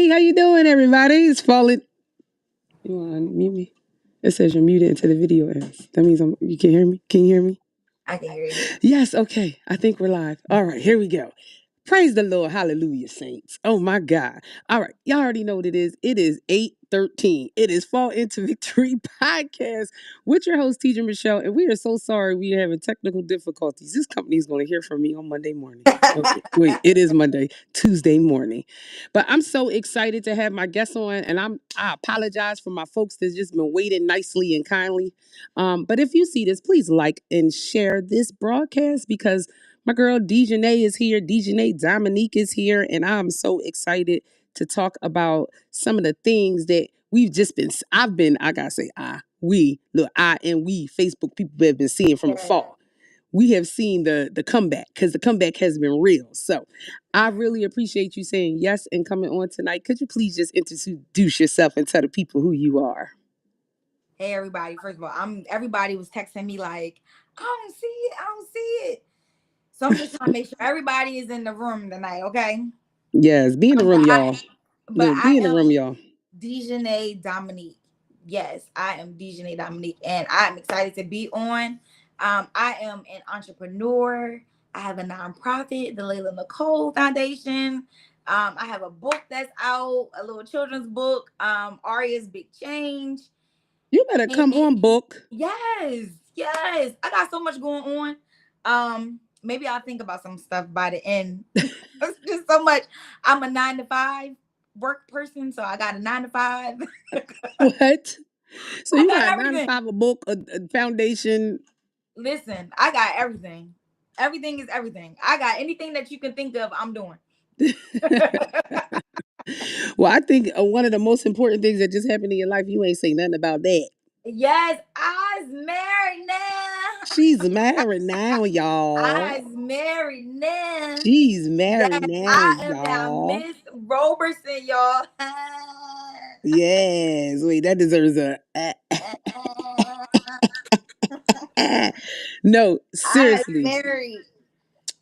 Dominique, how you doing, everybody? It's falling. You want to unmute me? It says you're muted until the video ends. That means you can hear me. Can you hear me? I can hear you. Yes. Okay. I think we're live. All right. Here we go. Praise the Lord. Hallelujah, saints. Oh my God. All right. Y'all already know what it is. It is 8:13. It is Fall into Victory podcast with your host, Teacher Michelle. And we are so sorry we are having technical difficulties. This company is going to hear from me on Monday morning. Okay. Wait, it is Monday, Tuesday morning. But I'm so excited to have my guests on. And I apologize for my folks that's just been waiting nicely and kindly. But if you see this, please like and share this broadcast because my girl Dejunae is here. Dejunae Dominique is here. And I'm so excited to talk about some of the things that we've just been, I gotta say, I and we, Facebook people have been seeing from afar. We have seen the comeback because the comeback has been real. So I really appreciate you saying yes and coming on tonight. Could you please just introduce yourself and tell the people who you are? Hey everybody. First of all, everybody was texting me like, I don't see it. I don't see it. So I'm just trying to make sure everybody is in the room tonight, okay? Yes, be in the But room, I y'all. but Look, I be in the am room, y'all. Dejunae Dominique. Yes, I am Dejunae Dominique, and I'm excited to be on. I am an entrepreneur. I have a nonprofit, the Layla Nicole Foundation. I have a book that's out, a little children's book, Aria's Big Change. You better come on, book. Yes. I got so much going on. Maybe I'll think about some stuff by the end. It's just so much. I'm a 9 to 5 work person, so I got a 9 to 5. What? So I you got got a nine to everything. five, a book, a foundation. Listen, I got everything. Everything is everything. I got anything that you can think of, I'm doing. Well, I think one of the most important things that just happened in your life, you ain't say nothing about that. Yes, I's married now. She's married now, y'all. I's married now. She's married Yes, now, I am now y'all. Miss Roberson, y'all. Yes. Wait, that deserves a. No, I am seriously. married.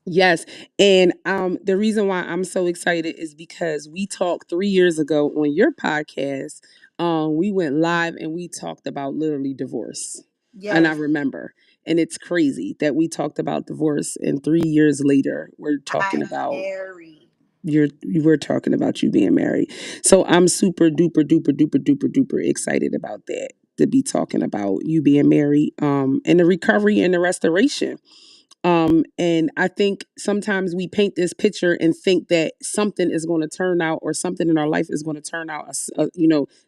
Yes. And the reason why I'm so excited is because we talked 3 years ago on your podcast. We went live and we talked about literally divorce. And I Yes, remember. And it's crazy that we talked about divorce and 3 years later we're I talking am about married. we're talking about you being married. So I'm super duper duper duper duper duper excited about that. To be talking about you being married, and the recovery and the restoration. And I think sometimes we paint this picture and think that something is going to turn out or something in our life is going to turn out,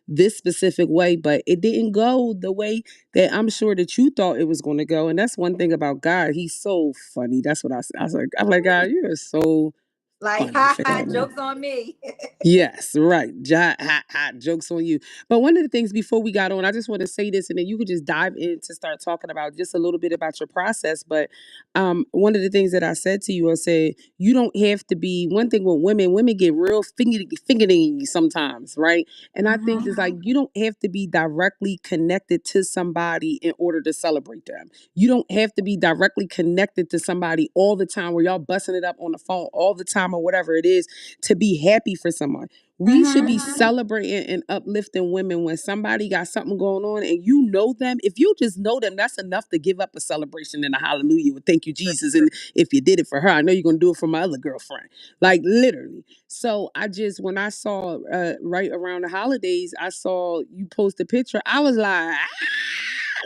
this specific way, but it didn't go the way that I'm sure that you thought it was going to go. And that's one thing about God. He's so funny. That's what I said. I'm like, God, you are so Like, funny, ha ha, family. jokes on me. Yes, right. Hot jokes on you. But one of the things before we got on, I just want to say this, and then you could just dive in to start talking about just a little bit about your process. But one of the things that I said to you, I said you don't have to be. One thing with women, women get real fingering sometimes, right? And I think it's like you don't have to be directly connected to somebody in order to celebrate them. You don't have to be directly connected to somebody all the time, where y'all busting it up on the phone all the time or whatever it is to be happy for someone. We should be celebrating and uplifting women when somebody got something going on and you know them. If you just know them, that's enough to give up a celebration and a hallelujah with thank you, Jesus. And if you did it for her, I know you're going to do it for my other girlfriend. Like literally. So when I saw right around the holidays, I saw you post a picture. I was like, ah!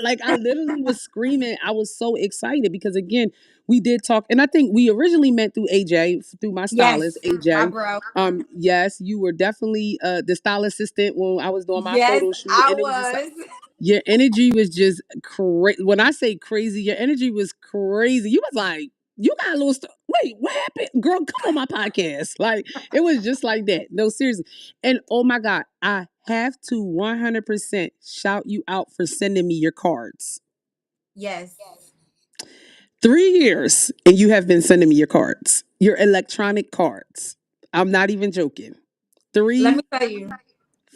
Like I literally was screaming. I was so excited because again, we did talk, and I think we originally met through AJ, through my stylist, Yes, my AJ. bro. Yes, you were definitely the style assistant when I was doing my Yes, photo shoot, I and it was just was. your energy was just crazy. When I say crazy, your energy was crazy. You was like, you got a little. Wait, what happened, girl? Come on my podcast. Like it was just like that. No, seriously. And oh my God, I have to 100% shout you out for sending me your cards. Yes. 3 years, and you have been sending me your cards, your electronic cards. I'm not even joking. Let Three me tell you,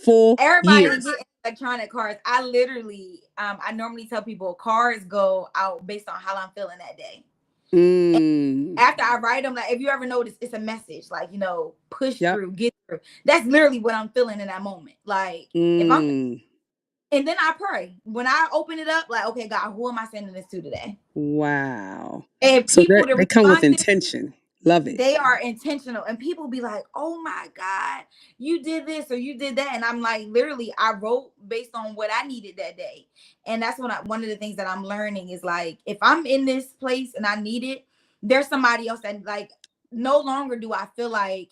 full everybody years. getting electronic cards. I literally, I normally tell people cards go out based on how I'm feeling that day. Mm. after I write them, like if you ever notice, it's a message, like, push Yep. through, get through. That's literally what I'm feeling in that moment. Like if I'm, Mm. and then I pray when I open it up, like, okay, God, who am I sending this to today? Wow. And So people to they come with respond to, intention. Love it. they are intentional, and people be like, oh my God, you did this or you did that, and I'm like, literally I wrote based on what I needed that day. And that's one of the things that I'm learning is, like, if I'm in this place and I need it, there's somebody else that, like, no longer do I feel like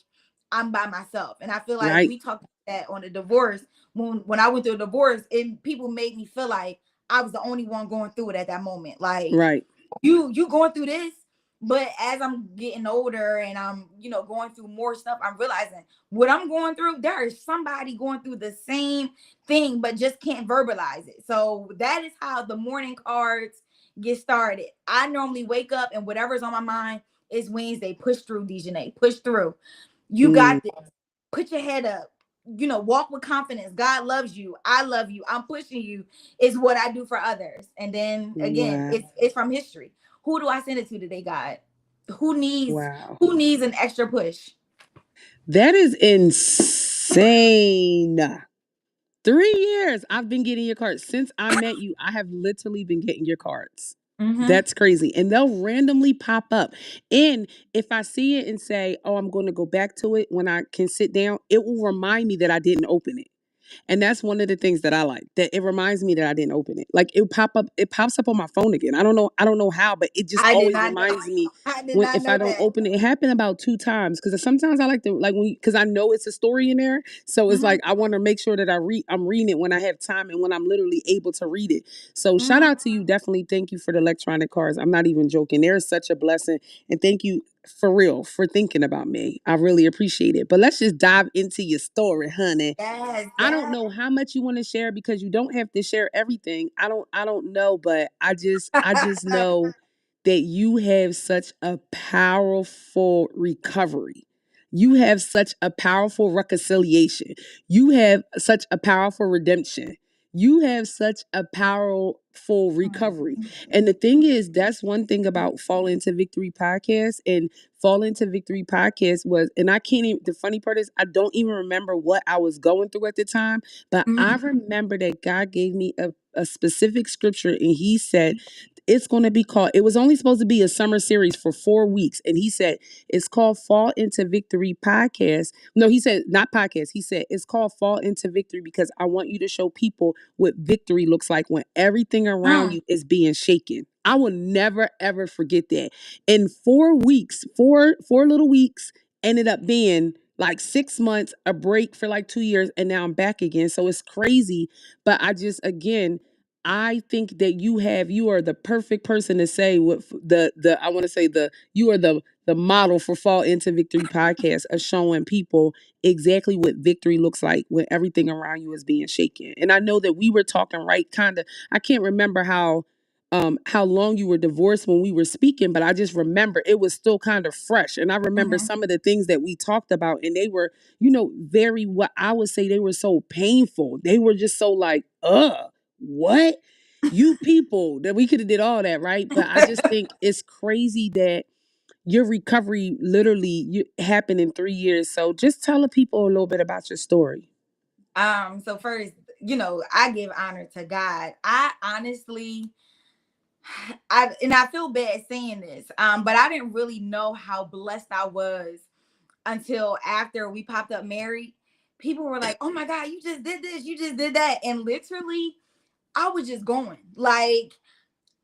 I'm by myself. And I feel like Right. we talked about that on the divorce, when I went through a divorce, and people made me feel like I was the only one going through it at that moment. Like, Right. you going through this. But as I'm getting older and I'm, going through more stuff, I'm realizing what I'm going through, there is somebody going through the same thing, but just can't verbalize it. So that is how the morning cards get started. I normally wake up and whatever's on my mind is Wednesday. Push through, Dejunae. Push through. You Mm. got this. Put your head up. Walk with confidence. God loves you. I love you. I'm pushing you, is what I do for others. And then again, Wow. it's from history. Who do I send it to today, God? Who needs Wow. who needs an extra push? That is insane. 3 years I've been getting your cards. Since I met you, I have literally been getting your cards. Mm-hmm. That's crazy. And they'll randomly pop up. And if I see it and say, oh, I'm going to go back to it when I can sit down, it will remind me that I didn't open it. And that's one of the things that I like. That it reminds me that I didn't open it. Like it pops up on my phone again. I don't know how, but it just I did always not know. reminds me I did when not if I know don't that. open it. It happened about 2 times because sometimes I like to like when because I know it's a story in there. So it's Mm-hmm. like I want to make sure that I'm reading it when I have time and when I'm literally able to read it. So shout Mm-hmm. out to you. Definitely thank you for the electronic cards. I'm not even joking. They're such a blessing. And thank you for real for thinking about me. I really appreciate it. But let's just dive into your story, honey. Yes, I don't yes. know how much you want to share because you don't have to share everything. I don't know, but I just know that you have such a powerful recovery. You have such a powerful reconciliation. You have such a powerful redemption. You have such a powerful recovery. And the thing is, that's one thing about Fall Into Victory podcast. And Fall Into Victory podcast was, and I can't even, the funny part is, I don't even remember what I was going through at the time, but I Mhm. remember that God gave me a specific scripture and He said, it's going to be called, it was only supposed to be a summer series for 4 weeks. And He said, it's called Fall Into Victory podcast. No, He said, not podcast. He said, it's called Fall Into Victory because I want you to show people what victory looks like when everything around Mm. you is being shaken. I will never, ever forget that. In 4 weeks, four little weeks, ended up being like 6 months, a break for like 2 years, and now I'm back again. So it's crazy. But I just again, I think that you are the perfect person to say what the I want to say you are the model for Fall Into Victory podcast of showing people exactly what victory looks like when everything around you is being shaken. And I know that we were talking right kind of I can't remember how long you were divorced when we were speaking, but I just remember it was still kind of fresh. And I remember Mhm. some of the things that we talked about, and they were, very what I would say they were so painful. They were just so like, what? You people that we could have did all that, right? But I just think it's crazy that your recovery literally happened in 3 years. So just tell the people a little bit about your story. So first, I give honor to God. I honestly, I feel bad saying this, but I didn't really know how blessed I was until after we popped up married. People were like, "Oh my God, you just did this, you just did that," and literally, I was just going like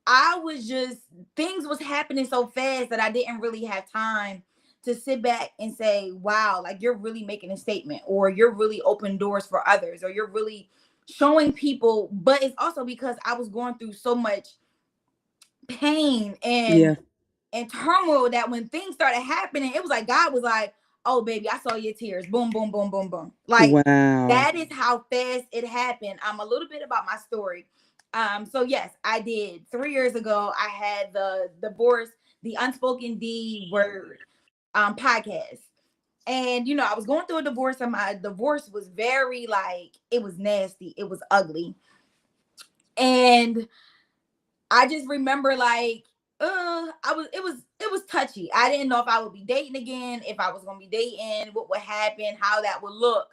I was just things was happening so fast that I didn't really have time to sit back and say, "Wow, like you're really making a statement, or you're really opening doors for others, or you're really showing people." But it's also because I was going through so much pain Yeah. and turmoil that when things started happening, it was like God was like, "Oh baby, I saw your tears. Boom, boom, boom, boom, boom." Like Wow. that is how fast it happened. A little bit about my story. So yes, I did. 3 years ago, I had the divorce, the unspoken D word podcast. And I was going through a divorce, and my divorce was very, like, it was nasty, it was ugly. And I just remember, like, it was touchy. I didn't know if I would be dating again, if I was gonna be dating, what would happen, how that would look.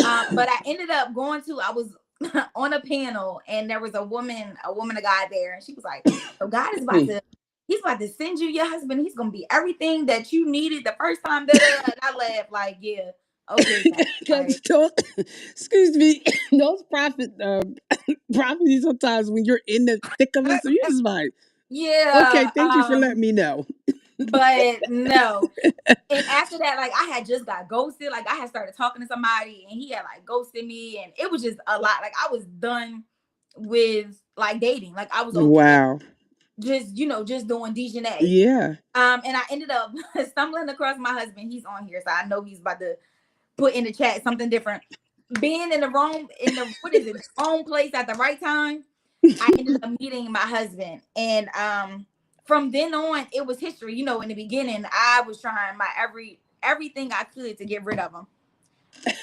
But I ended up going to, I was on a panel, and there was a guy there, and she was like, so God is about to, he's about to send you your husband. He's gonna be everything that you needed the first time. Da, da, da. And I laughed like, yeah, okay, God. Because Like, excuse me, those prophecies sometimes when you're in the thick of it, so you're just like, okay, yeah, thank you for letting me know. but no. And after that, like, I had just got ghosted. Like, I had started talking to somebody, and he had like ghosted me, and it was just a lot. Like, I was done with like dating. Like, I was okay, Wow. just just doing Dejunae. Yeah. And I ended up stumbling across my husband. He's on here, so I know he's about to put in the chat something different. Being in the what is it, wrong place at the right time. I ended up meeting my husband, and from then on, it was history. In the beginning, I was trying my everything I could to get rid of him.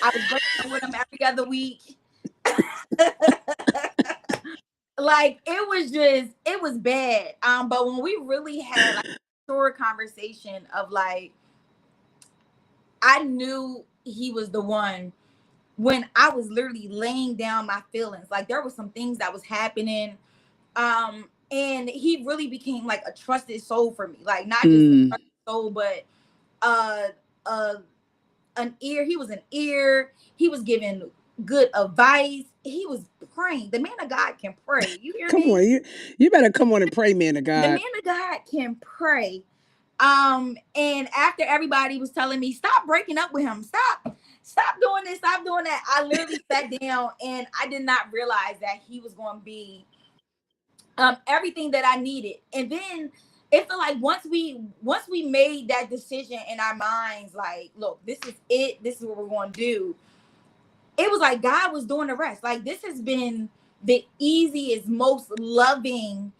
I was breaking up with him every other week. Like, it was bad. But when we really had like a short conversation of like, I knew he was the one when I was literally laying down my feelings. Like, there was some things that was happening. And he really became like a trusted soul for me. Like, not just a Mm. trusted soul, but uh uh an ear. He was an ear. He was giving good advice. He was praying. The man of God can pray. You hear Come on, me? you better come on and pray, man of The God. man of God can pray. And after everybody was telling me, stop breaking up with him, stop doing this, stop doing that, I literally sat down, and I did not realize that he was going to be everything that I needed. And then it felt like once we made that decision in our minds, like, look, this is it, this is what we're going to do. It was like God was doing the rest. Like, this has been the easiest, most loving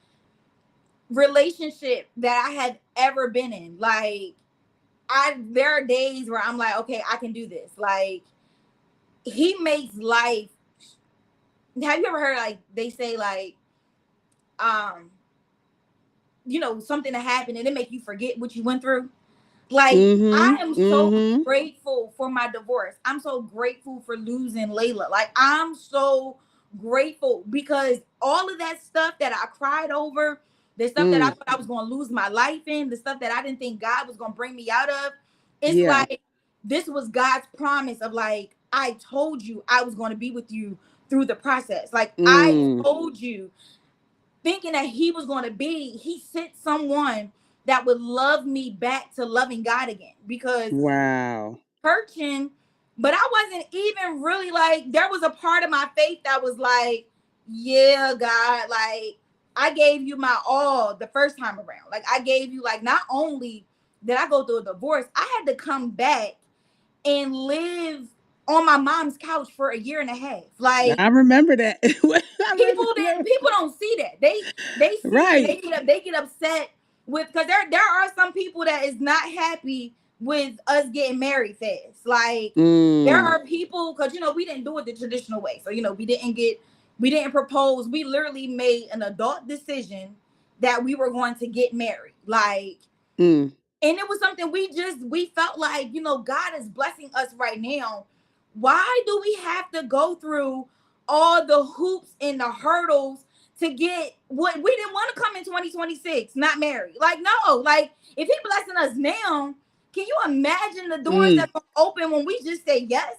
relationship that I have ever been in. Like, I there are days where I'm like, okay, I can do this. Like, he makes life. Have you ever heard, like, they say like, um, something that happened and it make you forget what you went through? Like, I Mm-hmm. am so Mm-hmm. grateful for my divorce. I'm so grateful for losing Layla. Like, I'm so grateful because all of that stuff that I cried over, the stuff that I Mm. thought I was going to lose my life in, the stuff that I didn't think God was going to bring me out of, it's Yeah. like this was God's promise of like, I told you I was going to be with you through the process. Like, I Mm. told you, thinking that he sent someone that would love me back to loving God again, because Wow. searching, but I wasn't even really like, there was a part of my faith that was like, yeah, God, like, I gave you my all the first time around. Like, I gave you, like, not only did I go through a divorce, I had to come back and live on my mom's couch for a year and a half. Like, I remember that. I remember. people don't see that. They see and Right. they get upset with, because there are some people that is not happy with us getting married fast. Like, there Mm. are people, because we didn't do it the traditional way. So we didn't propose. We literally made an adult decision that we were going to get married. Like, Mm. and it was something we felt like, God is blessing us right now. Why do we have to go through all the hoops and the hurdles to get what we didn't want to come in 2026 not married? Like, no. Like, if he blessing us now, can you imagine the doors Mm. that will open when we just say yes?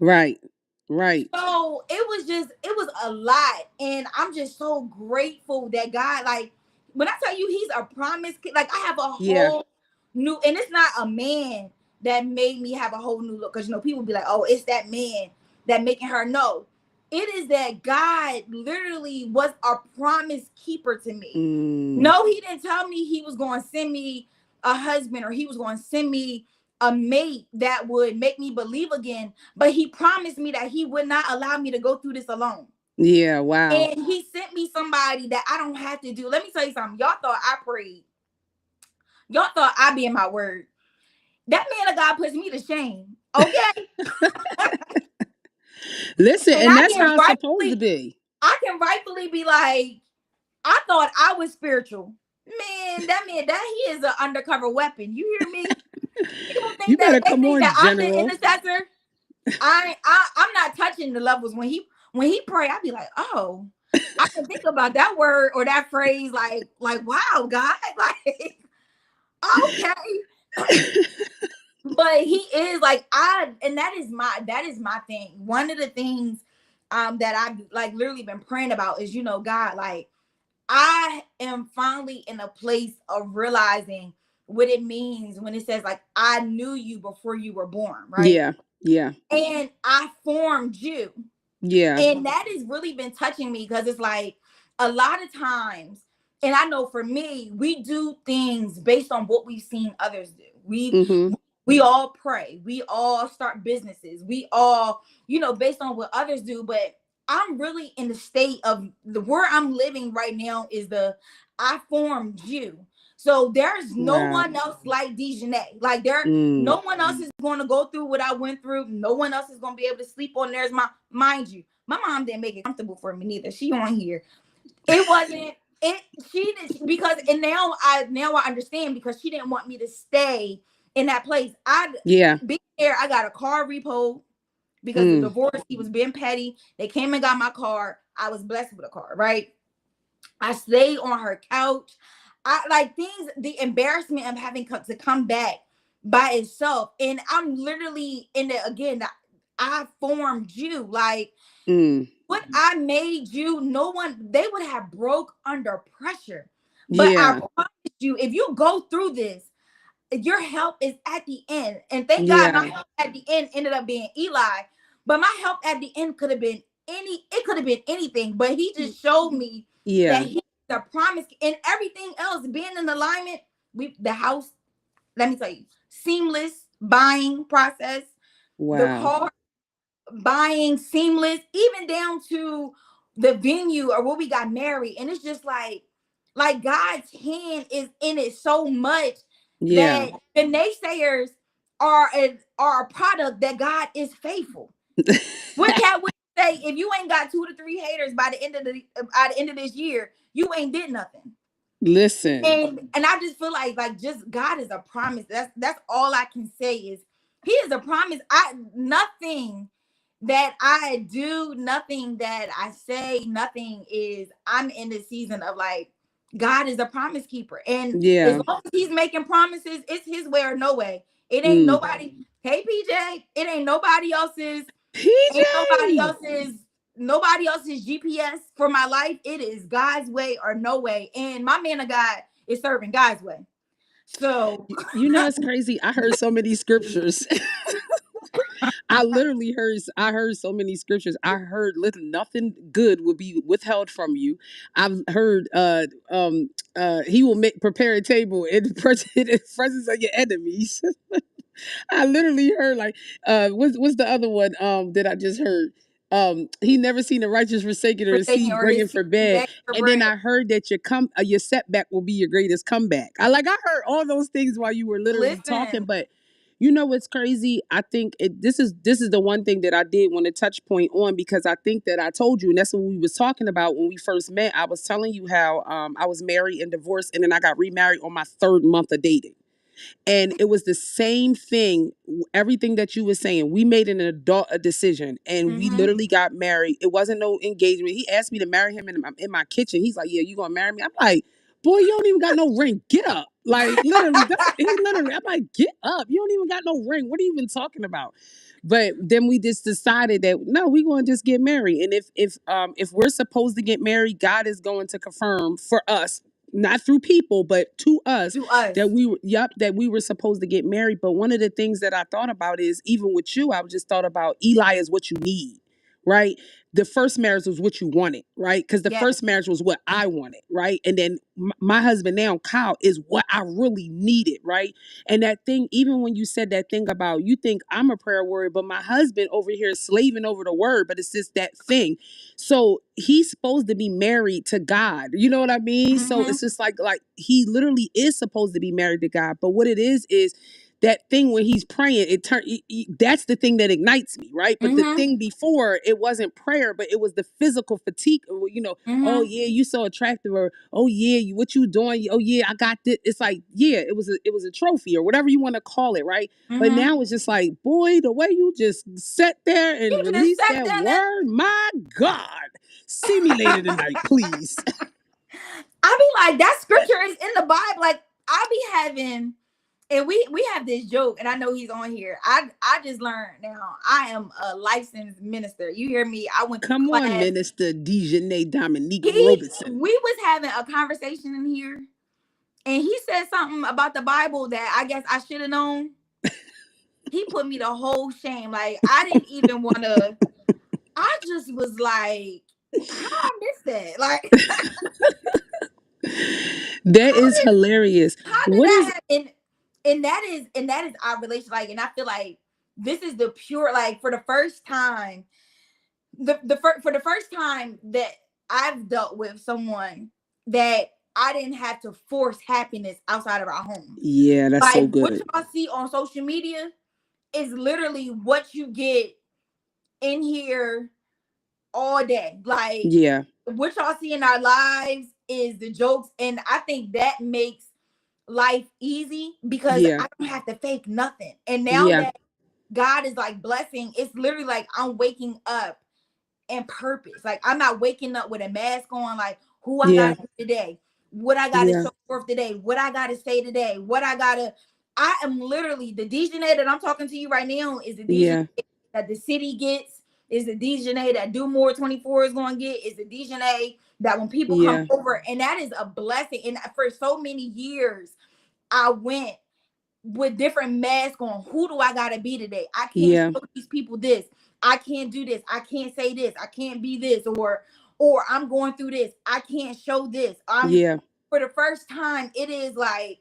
Right. Right. So it was a lot. And I'm just so grateful that God, like, when I tell you he's a promise, like, I have a Yeah. whole new, and it's not a man that made me have a whole new look. Because people be like, oh, it's that man that making her. No, it is that God literally was a promise keeper to me. Mm. No, he didn't tell me he was going to send me a husband, or he was going to send me a mate that would make me believe again. But he promised me that he would not allow me to go through this alone. Yeah. Wow. And he sent me somebody that I don't have to do. Let me tell you something. Y'all thought I prayed. Y'all thought I be in my word. That man of God puts me to shame. Okay. Listen, And and that's how it's supposed to be. I can rightfully be like, I thought I was spiritual. that he is an undercover weapon. You hear me? People You think that better they come think on, that I'm the General. intercessor. I'm not touching the levels when he pray. I be like, oh, I can think about that word or that phrase like wow, God, like okay. But he is like and that is my thing. One of the things that I've like literally been praying about is, God, like I am finally in a place of realizing what it means when it says like I knew you before you were born, right? Yeah, yeah, And I formed you. yeah. And that has really been touching me because it's like a lot of times, and I know for me, we do things based on what we've seen others do. Mm-hmm. We all pray, we all start businesses, we all, based on what others do. But I'm really in the state of the where I'm living right now is the I formed you. So there's no Wow. one else like Dejunae. Like Mm. no one else is going to go through what I went through. No one else is going to be able to sleep on theirs. Mind you, my mom didn't make it comfortable for me neither. She on here. It wasn't it. She did because and now I understand because she didn't want me to stay in that place. I Yeah. being there. I got a car repo because the Mm. divorce. He was being petty. They came and got my car. I was blessed with a car, right? I stayed on her couch. I like things, the embarrassment of having to come back by itself. And I'm literally in it again. I formed you. Like Mm. what I made you, no one, they would have broke under pressure. But I Yeah. promise you, if you go through this, your help is at the end. And thank God my Yeah. help at the end ended up being Eli. But my help at the end could have been it could have been anything. But he just showed me that Yeah. he the promise and everything else being in alignment. The house, let me tell you, seamless buying process, the Wow. car buying seamless, even down to the venue or where we got married. And it's just like God's hand is in it so much Yeah. that the naysayers are a product that God is faithful. What cat would say if you ain't got 2 to 3 haters by the end of this year, you ain't did nothing. Listen. And I just feel like just God is a promise. That's all I can say is He is a promise. I nothing that I do, nothing that I say, nothing is I'm in the season of like God is a promise keeper. And as Yeah. long as he's making promises, it's his way or no way. It ain't Mm. nobody, hey PJ, it ain't nobody else's, ain't PJ. nobody else's GPS for my life. It is God's way or no way. And my man of God is serving God's way. So You know it's crazy. I heard so many scriptures. I heard so many scriptures. I heard little nothing good will be withheld from you. I've heard he will make prepare a table in the presence of your enemies. I literally heard like what's the other one that I just heard? He never seen the righteous forsaken or a forsaking seed or his bringing for seed bed. back for And then bread. I heard that your setback will be your greatest comeback. I heard all those things while you were literally talking, Listen. but you know what's crazy? I think this is the one thing that I did want to touch point on because I think that I told you, and that's what we was talking about when we first met. I was telling you how I was married and divorced, and then I got remarried on my third month of dating. And it was the same thing, everything that you were saying. We made an adult a decision and we Mm-hmm. literally got married. It wasn't no engagement. He asked me to marry him in my kitchen. He's like, yeah, you gonna marry me? I'm like, boy, you don't even got no ring. Get up. Like literally, he literally, I'm like, get up. You don't even got no ring. What are you even talking about? But then we just decided that no, we're going to just get married. And if we're supposed to get married, God is going to confirm for us, not through people, but to us To us. that that we were supposed to get married. But one of the things that I thought about is even with you, I just thought about Eli is what you need, right? The first marriage was what you wanted, right? Because the Yes. first marriage was what I wanted, right? And then my husband now, Kyle, is what I really needed, right? And that thing, even when you said that thing about you think I'm a prayer warrior, but my husband over here is slaving over the word, but it's just that thing. So he's supposed to be married to God. You know what I mean? So Mm-hmm. it's just like he literally is supposed to be married to God. But what it is that thing when he's praying, it turn that's the thing that ignites me, right? But the Mhm. thing before, it wasn't prayer, but it was the physical fatigue. Oh Mhm. yeah, you so attractive, or oh yeah, what you doing? Oh yeah, I got this. It's like, yeah, it was a trophy or whatever you want to call it, right? But Mhm. now it's just like, boy, the way you just sat there You and just released sat that down there. word, my God, see me later tonight, please. I be like, that scripture is in the Bible. Like, I be having, and we have this joke, and I know he's on here. I just learned now. I am a licensed minister. You hear me? I went to Come on, class. Minister Dejunae Dominique He Robeson. We was having a conversation in here, and he said something about the Bible that I guess I should have known. He put me the whole shame. Like, I didn't even want to. I just was like, how I missed that? Like, That how is did hilarious. how did What that is happen? And that is our relation. Like, and I feel like this is the pure, like, for the first time, for the first time that I've dealt with someone that I didn't have to force happiness outside of our home. Yeah, that's so Like, what good. y'all see on social media is literally what you get in here all day. Like, Yeah, what y'all see in our lives is the jokes, and I think that makes life easy because yeah, I don't have to fake nothing. And now yeah, that God is like blessing, it's literally like I'm waking up and purpose. Like, I'm not waking up with a mask on, like, who I yeah, gotta do today, what I gotta yeah, show forth today, what I gotta say today, what I gotta. I am literally the Dejunae that I'm talking to you right now is the Dejunae yeah, that the city gets, is the Dejunae that Do More 24 is gonna get, is the Dejunae that when people come yeah, over, and that is a blessing. And for so many years, I went with different masks on. Who do I gotta be today? I can't yeah, show these people this. I can't do this. I can't say this. I can't be this. Or I'm going through this. I can't show this. I'm yeah. For the first time, it is like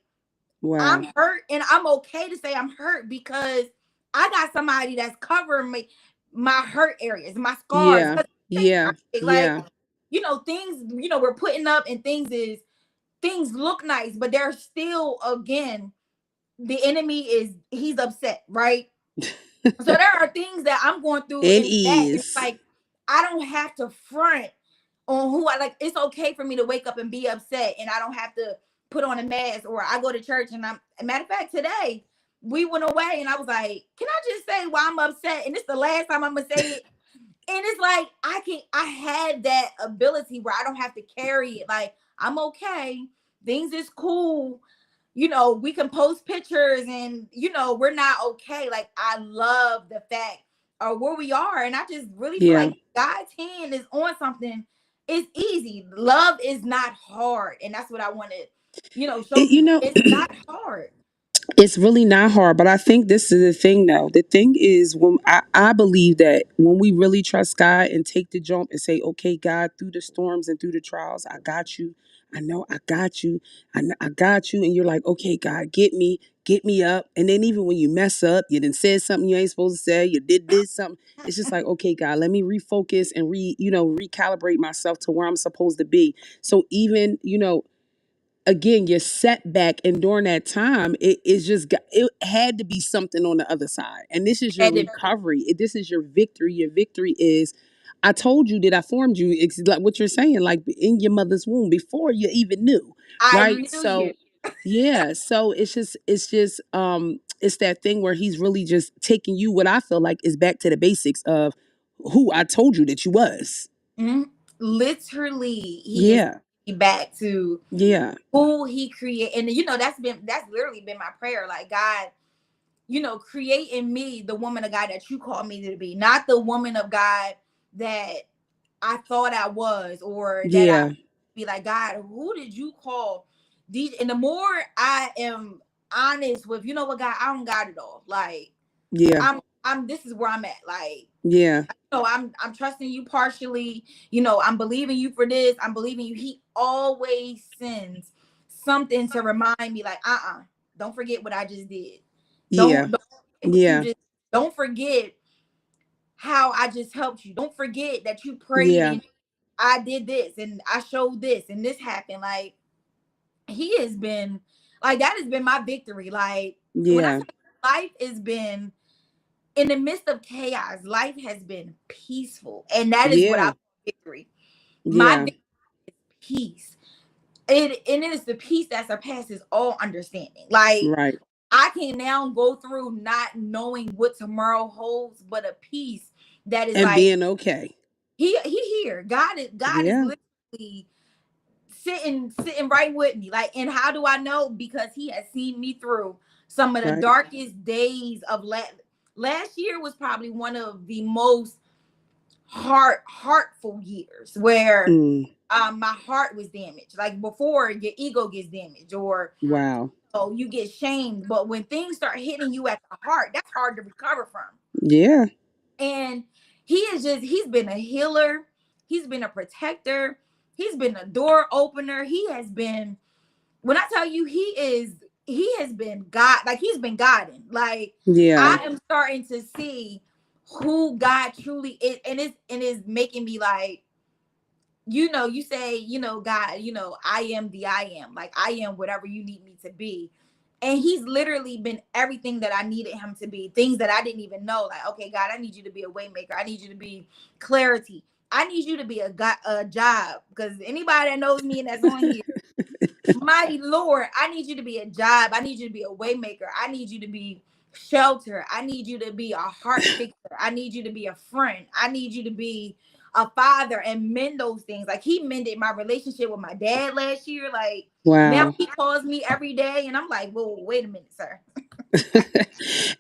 Wow. I'm hurt, and I'm okay to say I'm hurt because I got somebody that's covering me, my hurt areas, my scars. Yeah, 'Cause it ain't yeah, perfect. Like, yeah, things, we're putting up, and things look nice, but there's still, again, the enemy is, he's upset, right? So there are things that I'm going through it in that. It's is. like I don't have to front on who I like. It's okay for me to wake up and be upset, and I don't have to put on a mask. Or I go to church, and matter of fact, today we went away, and I was like, can I just say why I'm upset? And it's the last time I'm gonna say it. And it's like I had that ability where I don't have to carry it. Like, I'm okay. Things is cool. We can post pictures, and we're not okay. Like, I love the fact of where we are. And I just really feel Yeah. like God's hand is on something. It's easy. Love is not hard. And that's what I want to, show It, you people. know, It's not hard. it's really not hard, but I think this is the thing though. The thing is, when I believe that when we really trust God and take the jump and say, okay, God, through the storms and through the trials, I got you. I know I got you. I got you. And you're like, okay, God, get me up. And then even when you mess up, you done said something you ain't supposed to say, you did this something. It's just like, okay, God, let me refocus and recalibrate myself to where I'm supposed to be. So even, again, your setback, and during that time it had to be something on the other side, and this is your And recovery. This is your victory. Your victory is, I told you that I formed you. It's like what you're saying, like in your mother's womb before you even knew, I right? knew you. So yeah, so it's that thing where he's really just taking you, what I feel like is back to the basics of who I told you that you was. Mhm. Literally, he is Yeah, back to yeah, who he created. And that's literally been my prayer. Like, God, create in me the woman of God that you called me to be, not the woman of God that I thought I was, or that I yeah, be like, God, who did you call these? And the more I am honest with, what, God, I don't got it all. Like, yeah, I'm this is where I'm at. Like, yeah, I'm trusting you partially. I'm believing you for this. I'm believing you. He always sends something to remind me, like, don't forget what I just did. yeah, Don't forget what you yeah. just. Don't forget how I just helped you. Don't forget that you prayed Yeah, and I did this and I showed this and this happened. Like, he has been, like, that has been my victory. Like, when I yeah, say life has been, in the midst of chaos, life has been peaceful. And that is what I Yeah. call victory. My Yeah. victory is peace. And it is the peace that surpasses all understanding. Like, Right. I can now go through not knowing what tomorrow holds, but a peace that is And like, being okay. he here. God is Yeah. literally sitting right with me. Like, and how do I know? Because he has seen me through some of the Right. darkest days of last year. Was probably one of the most heartful years where Mm. my heart was damaged. Like, before, your ego gets damaged, or Wow. oh, you get shamed. But when things start hitting you at the heart, that's hard to recover from. Yeah. And he's been a healer, he's been a protector, he's been a door opener. He has been, when I tell you, he has been God, like, he's been guiding. Like, Yeah. I am starting to see who God truly is, and it's making me like, you say, God, I am the I am. Like, I am whatever you need me to be. And he's literally been everything that I needed him to be. Things that I didn't even know. Like, okay, God, I need you to be a waymaker. I need you to be clarity. I need you to be a job. Because anybody that knows me and that's on here, mighty Lord, I need you to be a job. I need you to be a waymaker. I need you to be shelter. I need you to be a heart fixer. I need you to be a friend. I need you to be a father and mend those things. Like, he mended my relationship with my dad last year. Like, now Wow. he calls me every day, and I'm like, whoa, wait a minute, sir.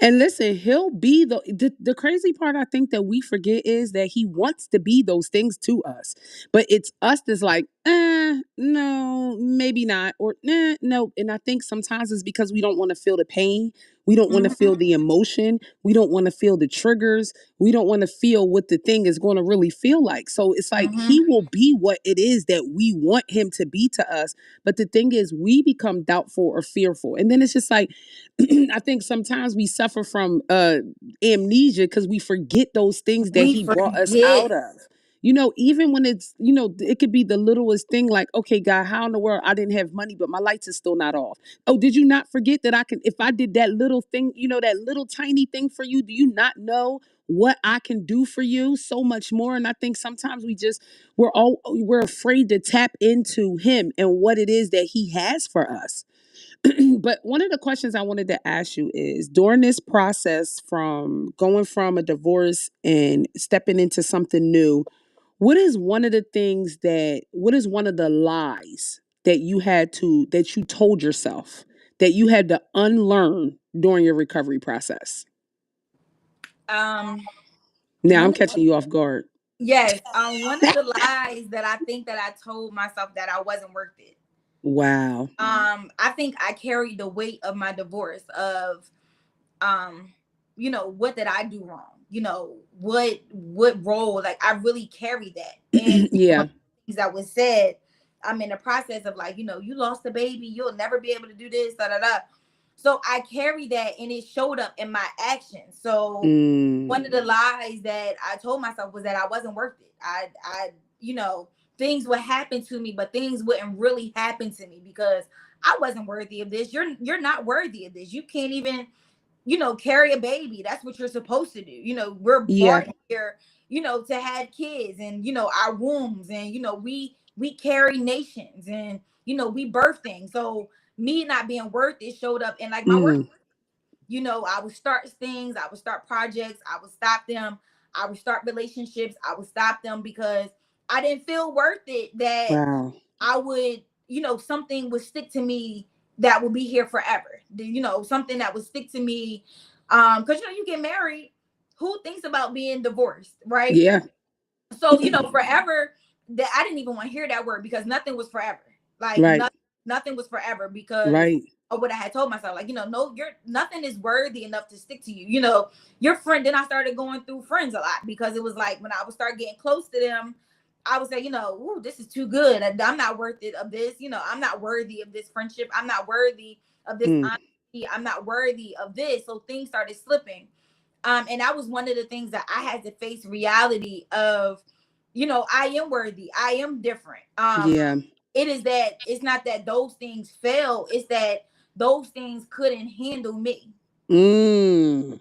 And listen, he'll be the crazy part I think that we forget is that he wants to be those things to us. But it's us that's like, no, maybe not, or no. And I think sometimes it's because we don't want to feel the pain. We don't want to feel Mm-hmm. the emotion. We don't want to feel the triggers. We don't want to feel what the thing is going to really feel like. So it's like he Mm-hmm. will be what it is that we want him to be to us. But the thing is, we become doubtful or fearful. And then it's just like, I think sometimes we suffer from amnesia because we forget those things that We he brought us out forget. of. Even when it's, it could be the littlest thing like, okay, God, how in the world I didn't have money, but my lights are still not off. Oh, did you not forget that if I did that little thing, that little tiny thing for you, do you not know what I can do for you so much more? And I think sometimes we're afraid to tap into him and what it is that he has for us. But one of the questions I wanted to ask you is during this process from going from a divorce and stepping into something new, what is one of the lies that you told yourself that you had to unlearn during your recovery process? Um, Now I'm one of catching you off guard. Yes, one of the lies that I think that I told myself, that I wasn't worth it. Wow. I think I carried the weight of my divorce, of um what did I do wrong, what role, like, I really carried that. And one Yeah. of the things that was said, I'm in the process of, like, you lost a baby, you'll never be able to do this, da da da. So I carried that, and it showed up in my actions. So Mm. one of the lies that I told myself was that I wasn't worth it. You know things would happen to me, but things wouldn't really happen to me because I wasn't worthy of this. You're not worthy of this. You can't even, carry a baby. That's what you're supposed to do. We're Yeah. brought here, to have kids, and our wombs, and we carry nations, and we birth things. So me not being worth it showed up in, like, my work. Mm. I would start things, I would start projects, I would stop them, I would start relationships, I would stop them because I didn't feel worth it, that Wow. I would, something would stick to me that would be here forever. Something that would stick to me. Because you get married, who thinks about being divorced, right? Yeah. So, forever, that I didn't even want to hear that word, because nothing was forever. Like, Right. nothing was forever, because Right. of what I had told myself. Like, no, you're nothing is worthy enough to stick to you. Your friend. Then I started going through friends a lot, because it was like, when I would start getting close to them, I would say, ooh, this is too good. I'm not worth it of this. I'm not worthy of this friendship. I'm not worthy of this Mm. honesty. I'm not worthy of this. So things started slipping. And that was one of the things that I had to face reality of, I am worthy. I am different. Yeah. It is that it's not that those things fail, it's that those things couldn't handle me. Mm.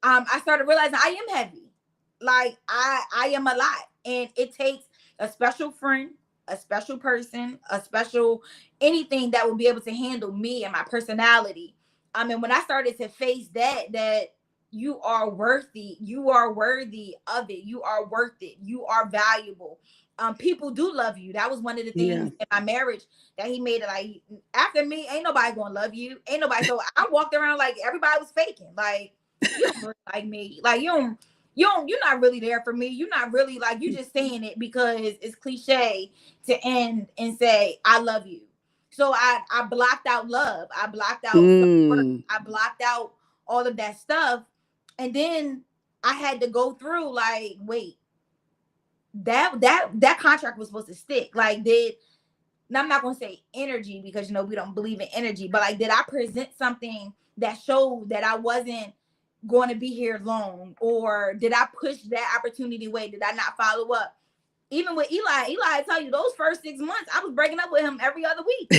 I started realizing I am heavy. Like I am a lot, and it takes a special friend, a special person, a special anything that will be able to handle me and my personality. And when I started to face that you are worthy, you are worthy of it, you are worth it, you are valuable. People do love you. That was one of the Yeah. things in my marriage that he made it like, after me, ain't nobody gonna love you. Ain't nobody. So I walked around like everybody was faking. Like, you don't really like me. Like, you're not really there for me. You're not really, like, you just saying it because it's cliche to end and say I love you. So I blocked out love. I blocked out self-worth. Mm. I blocked out all of that stuff. And then I had to go through, like, wait, that contract was supposed to stick. Like, did, and I'm not gonna say energy because we don't believe in energy, but like, did I present something that showed that I wasn't going to be here long, or did I push that opportunity away? Did I not follow up? Even with Eli, I tell you, those first 6 months, I was breaking up with him every other week.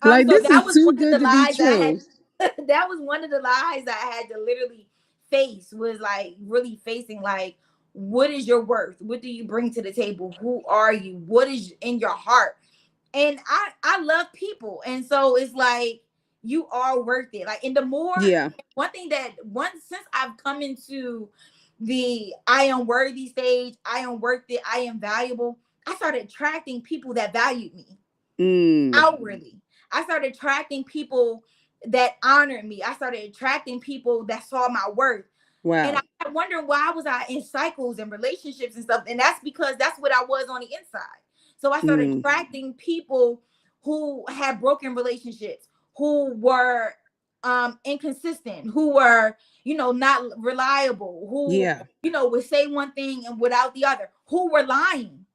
Like, So this that is was too one of the good to be lies that I true. had. That was one of the lies that I had to literally face. Was like really facing, like, what is your worth? What do you bring to the table? Who are you? What is in your heart? And I love people, and so it's like, you are worth it. Like, and the more, Yeah. one thing that once since I've come into the I am worthy stage, I am worth it, I am valuable, I started attracting people that valued me Mm. outwardly. I started attracting people that honored me. I started attracting people that saw my worth. And I Wow. kept wondering, why was I in cycles and relationships and stuff? And that's because that's what I was on the inside. So I started Mm. attracting people who had broken relationships, who were inconsistent, who were, not reliable, who, Yeah. would say one thing and without the other, who were lying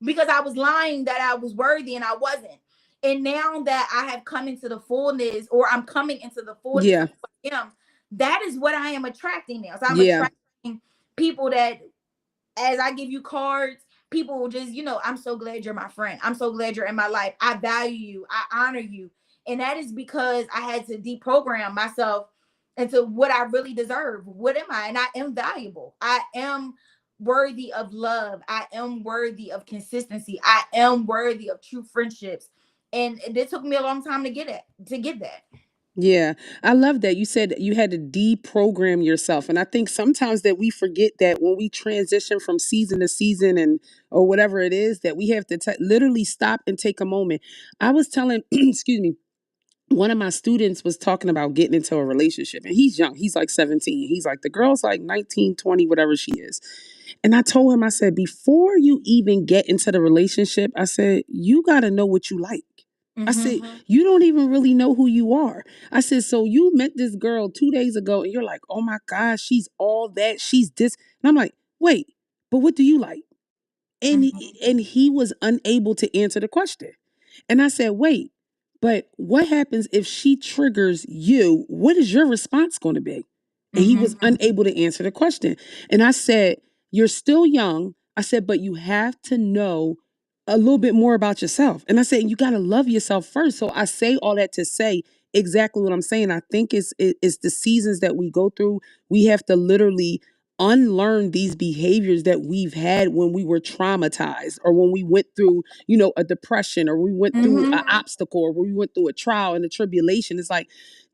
because I was lying that I was worthy and I wasn't. And now that I have come into the fullness, or I'm coming into the fullness Yeah. of who I am, that is what I am attracting now. So I'm Yeah. attracting people that, as I give you cards, people will just, I'm so glad you're my friend. I'm so glad you're in my life. I value you. I honor you. And that is because I had to deprogram myself into what I really deserve. What am I? And I am valuable. I am worthy of love. I am worthy of consistency. I am worthy of true friendships. And it took me a long time to get that. Yeah, I love that. You said you had to deprogram yourself. And I think sometimes that we forget that when we transition from season to season and or whatever it is, that we have to literally stop and take a moment. I was telling, excuse me, one of my students was talking about getting into a relationship, and he's young. He's like 17. He's like, the girl's like 19, 20, whatever she is. And I told him, I said, before you even get into the relationship, I said, you got to know what you like. I said, Mm-hmm. you don't even really know who you are. I said, so you met this girl 2 days ago and you're like, oh my gosh, she's all that. She's this. And I'm like, wait, but what do you like? And he was unable to answer the question. And I said, wait, but what happens if she triggers you? What is your response going to be? And he Mm-hmm. was unable to answer the question. And I said, you're still young. I said, but you have to know a little bit more about yourself. And I said, you got to love yourself first. So I say all that to say exactly what I'm saying. I think it's the seasons that we go through. We have to literally unlearn these behaviors that we've had when we were traumatized or when we went through, a depression or we went through an Mm-hmm. obstacle or we went through a trial and a tribulation. It's like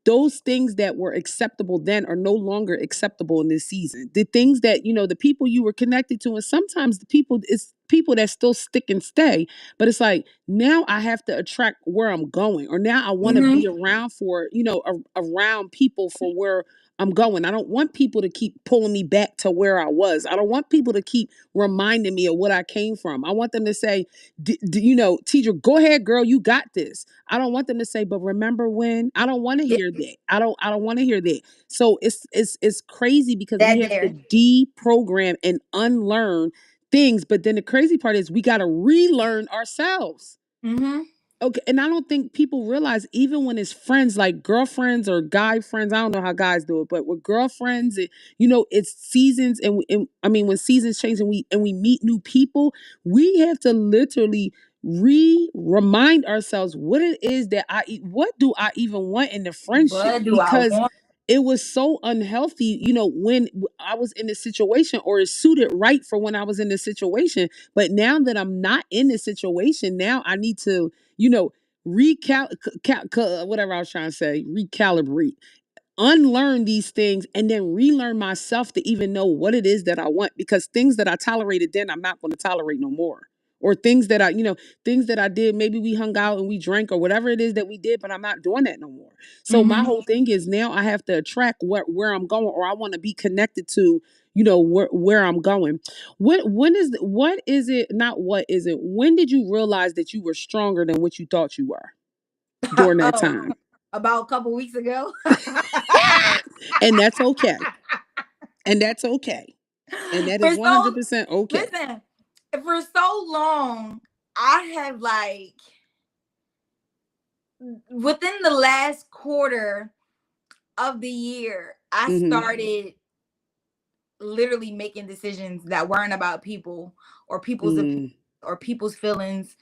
those things that were acceptable then are no longer acceptable in this season. The things that, the people you were connected to, and sometimes the people, it's people that still stick and stay, but it's like now I have to attract where I'm going, or now I want to be Mm-hmm. around for, around people for where I'm going. I don't want people to keep pulling me back to where I was. I don't want people to keep reminding me of what I came from. I want them to say, teacher, go ahead, girl, you got this. I don't want them to say, but remember when? I don't want to hear that. I don't want to hear that. So it's crazy because we That have to there. deprogram and unlearn things. But then the crazy part is we got to relearn ourselves. Mm-hmm. Okay, and I don't think people realize even when it's friends like girlfriends or guy friends, I don't know how guys do it, but with girlfriends, it's seasons and I mean when seasons change and we meet new people, we have to literally remind ourselves what it is that what do I even want in the friendship, What do I because want? it was so unhealthy, when I was in this situation, or it suited right for when I was in this situation. But now that I'm not in this situation, now I need to, whatever I was trying to say, recalibrate, unlearn these things, and then relearn myself to even know what it is that I want, because things that I tolerated then I'm not going to tolerate no more. Or things that things that I did, maybe we hung out and we drank or whatever it is that we did, but I'm not doing that no more. So my Hmm. whole thing is now I have to attract where I'm going, or I want to be connected to, where I'm going. What is it, not what is it, when did you realize that you were stronger than what you thought you were during that Oh, time? about a couple weeks ago. And that's okay. And that's okay. And that For is so 100% okay. listen, for so long, I have like within the last quarter of the year, I Mhm. started literally making decisions that weren't about people or people's opinions Mm. or people's feelings.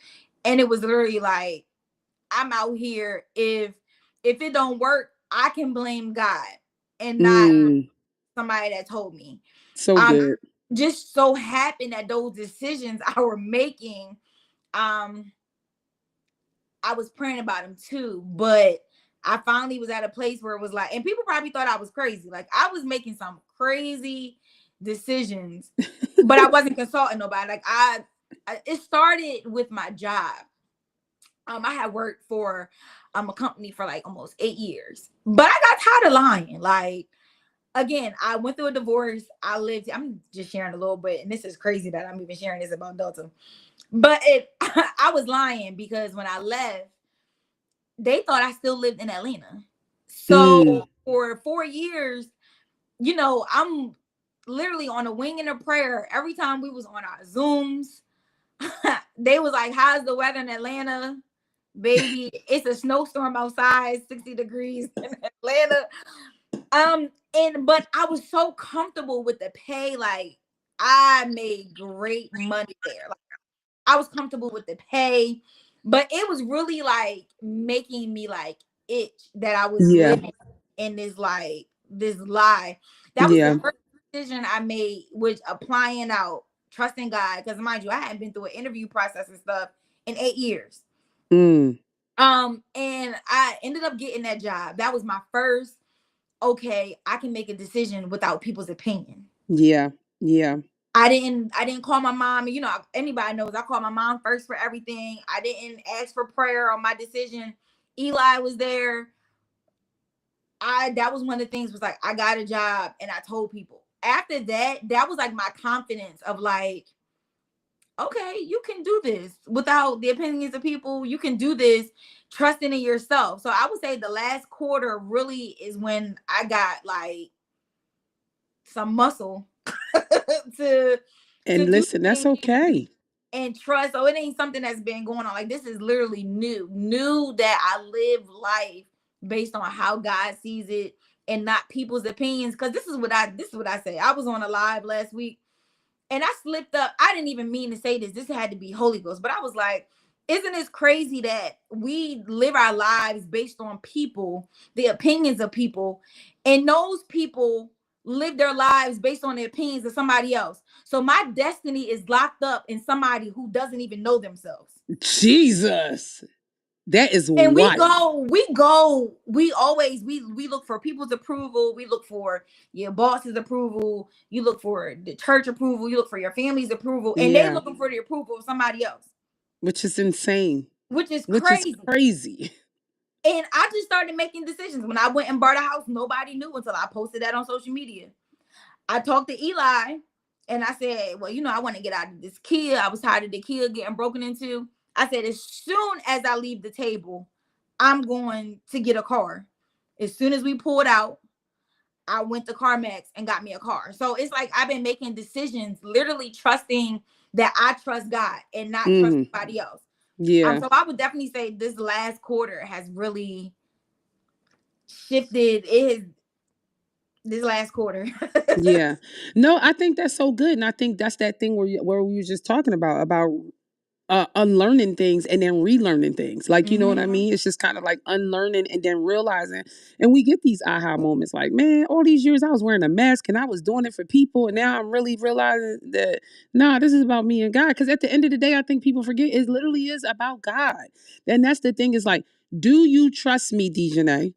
And it was literally like, I'm out here. If it don't work, I can blame God and not Mm. somebody that told me. So Um good. just so happened that those decisions I were making, um, I was praying about them too, but I finally was at a place where it was like, and people probably thought I was crazy. Like I was making some crazy decisions, but I wasn't consulting nobody. Like it started with my job. I had worked for a company for like almost 8 years, but I got tired of lying. Like again, I went through a divorce. I'm just sharing a little bit, and this is crazy that I'm even sharing this about Delta. But I was lying because when I left, they thought I still lived in Atlanta. Mm. So for 4 years, I'm literally on a wing and a prayer. Every time we was on our Zooms, they was like, "How's the weather in Atlanta, baby? It's a snowstorm outside, 60 degrees in Atlanta." And but I was so comfortable with the pay, like I made great money there. Like I was comfortable with the pay, but it was really like making me like itch that I was Yeah. living in this lie. That was the Yeah. first decision I made, which applying out, trusting God. Because mind you, I hadn't been through an interview process and stuff in 8 years. Mm. And I ended up getting that job. That was my first, okay, I can make a decision without people's opinion. Yeah. Yeah. I didn't call my mom. Anybody knows I call my mom first for everything. I didn't ask for prayer on my decision. Eli was there. I That was one of the things, was like I got a job and I told people. After that, that was like my confidence of like, okay, you can do this without the opinions of people. You can do this trusting in yourself. So I would say the last quarter really is when I got like some muscle to And do listen, that's things okay. and trust. So it ain't something that's been going on. Like this is literally new that I live life based on how God sees it and not people's opinions. Because this is what I say. I was on a live last week and I slipped up. I didn't even mean to say this. This had to be Holy Ghost, but I was like, isn't this crazy that we live our lives based on people, the opinions of people, and those people live their lives based on the opinions of somebody else. So my destiny is locked up in somebody who doesn't even know themselves. Jesus. That is And wild. we always we look for people's approval, we look for your boss's approval, you look for the church approval, you look for your family's approval, and they Yeah. looking for the approval of somebody else, Which is insane. which is Which is crazy. crazy. And I just started making decisions. When I went and bought a house, nobody knew until I posted that on social media. I talked to Eli and I said, well, I want to get out of this Kia. I was tired of the Kia getting broken into. I said, as soon as I leave the table, I'm going to get a car. As soon as we pulled out, I went to CarMax and got me a car. So it's like I've been making decisions, literally trusting that I trust God and not trust Hmm. anybody else. Yeah. So I would definitely say this last quarter has really shifted. It has this last quarter. Yeah. No, I think that's so good. And I think that's that thing where we were just talking about unlearning things and then relearning things. Like, you know what I Mm-hmm. mean? It's just kind of like unlearning and then realizing. And we get these aha moments like, man, all these years I was wearing a mask and I was doing it for people. And now I'm really realizing that, nah, this is about me and God. Because at the end of the day, I think people forget it literally is about God. And that's the thing is like, do you trust me, Dejunae?